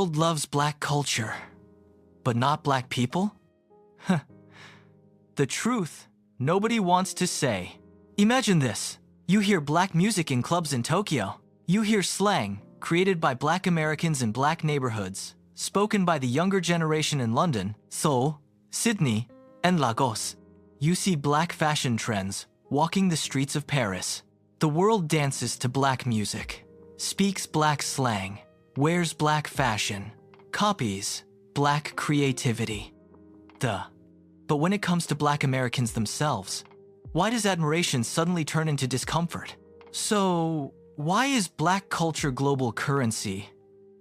world loves black culture, but not black people? The truth, nobody wants to say. Imagine this. You hear black music in clubs in Tokyo. You hear slang, created by black Americans in black neighborhoods, spoken by the younger generation in London, Seoul, Sydney, and Lagos. You see black fashion trends walking the streets of Paris. The world dances to black music, speaks black slang, wears black fashion, copies black creativity. But when it comes to black Americans themselves, why does admiration suddenly turn into discomfort? So, why is black culture global currency,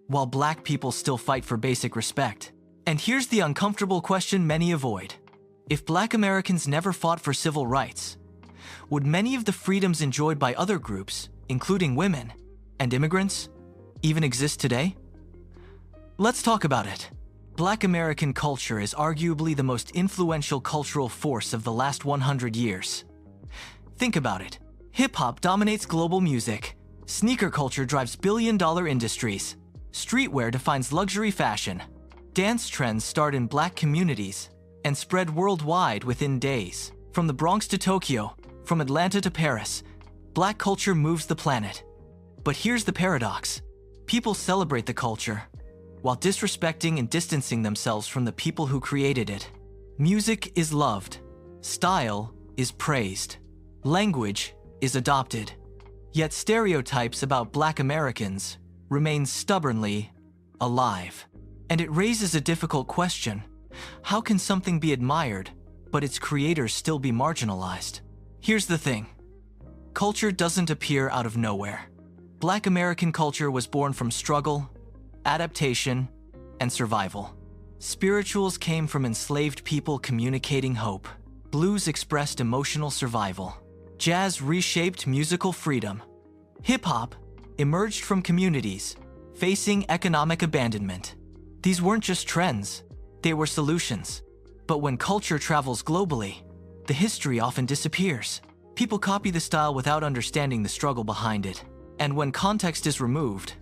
while black people still fight for basic respect? And here's the uncomfortable question many avoid. If black Americans never fought for civil rights, would many of the freedoms enjoyed by other groups, including women and immigrants, even exist today? Let's talk about it. Black American culture is arguably the most influential cultural force of the last 100 years. Think about it. Hip-hop dominates global music. Sneaker culture drives billion-dollar industries. Streetwear defines luxury fashion. Dance trends start in black communities and spread worldwide within days. From the Bronx to Tokyo, from Atlanta to Paris, black culture moves the planet. But here's the paradox. People celebrate the culture, while disrespecting and distancing themselves from the people who created it. Music is loved. Style is praised. Language is adopted. Yet stereotypes about black Americans remain stubbornly alive. And it raises a difficult question. How can something be admired, but its creators still be marginalized? Here's the thing. Culture doesn't appear out of nowhere. Black American culture was born from struggle, adaptation, and survival. Spirituals came from enslaved people communicating hope. Blues expressed emotional survival. Jazz reshaped musical freedom. Hip-hop emerged from communities facing economic abandonment. These weren't just trends, they were solutions. But when culture travels globally, the history often disappears. People copy the style without understanding the struggle behind it. And when context is removed,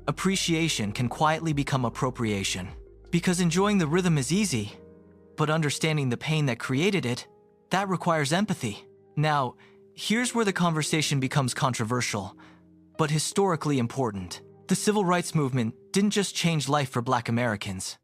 appreciation can quietly become appropriation. Because enjoying the rhythm is easy, but understanding the pain that created it, that requires empathy. Now, here's where the conversation becomes controversial, but historically important. The civil rights movement didn't just change life for black Americans.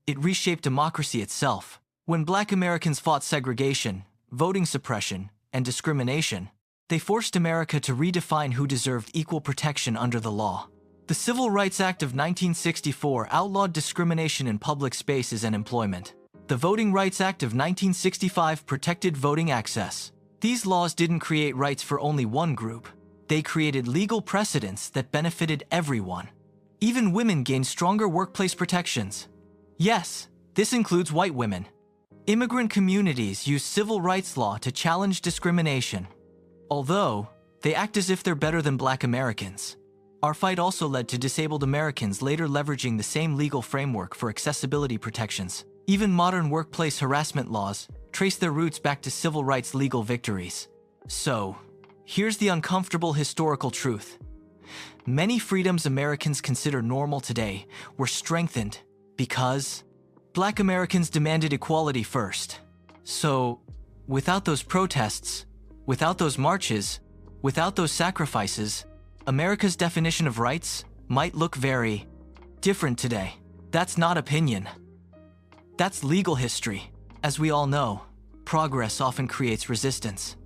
It reshaped democracy itself. When black Americans fought segregation, voting suppression, and discrimination, they forced America to redefine who deserved equal protection under the law. The Civil Rights Act of 1964 outlawed discrimination in public spaces and employment. The Voting Rights Act of 1965 protected voting access. These laws didn't create rights for only one group. They created legal precedents that benefited everyone. Even women gained stronger workplace protections. Yes, this includes white women. Immigrant communities use civil rights law to challenge discrimination. Although, they act as if they're better than black Americans. Our fight also led to disabled Americans later leveraging the same legal framework for accessibility protections. Even modern workplace harassment laws trace their roots back to civil rights legal victories. So, here's the uncomfortable historical truth. Many freedoms Americans consider normal today were strengthened because black Americans demanded equality first. So, without those protests, without those marches, without those sacrifices, America's definition of rights might look very different today. That's not opinion. That's legal history. As we all know, progress often creates resistance.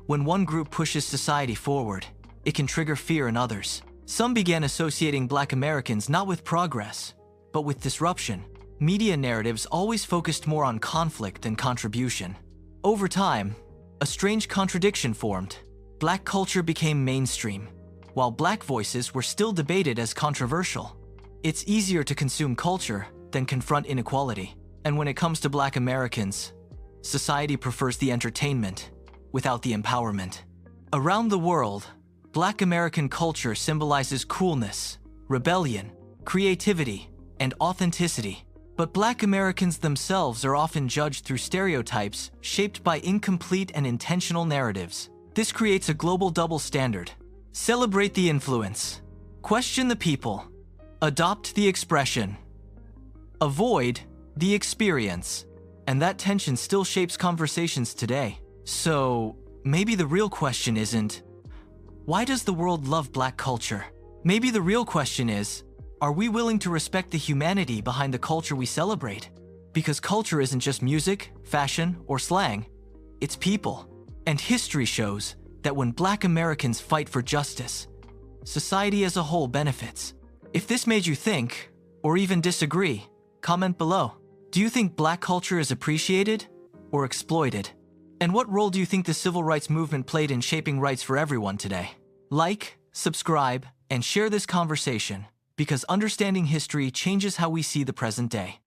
When one group pushes society forward, it can trigger fear in others. Some began associating black Americans not with progress, but with disruption. Media narratives always focused more on conflict than contribution. Over time, a strange contradiction formed. Black culture became mainstream, while black voices were still debated as controversial. It's easier to consume culture than confront inequality. And when it comes to black Americans, society prefers the entertainment without the empowerment. Around the world, black American culture symbolizes coolness, rebellion, creativity, and authenticity. But black Americans themselves are often judged through stereotypes shaped by incomplete and intentional narratives. This creates a global double standard. Celebrate the influence. Question the people. Adopt the expression. Avoid the experience. And that tension still shapes conversations today. So, maybe the real question isn't, why does the world love Black culture? Maybe the real question is, are we willing to respect the humanity behind the culture we celebrate? Because culture isn't just music, fashion, or slang. It's people. And history shows that when Black Americans fight for justice, society as a whole benefits. If this made you think, or even disagree, comment below. Do you think Black culture is appreciated or exploited? And what role do you think the civil rights movement played in shaping rights for everyone today? Like, subscribe, and share this conversation, because understanding history changes how we see the present day.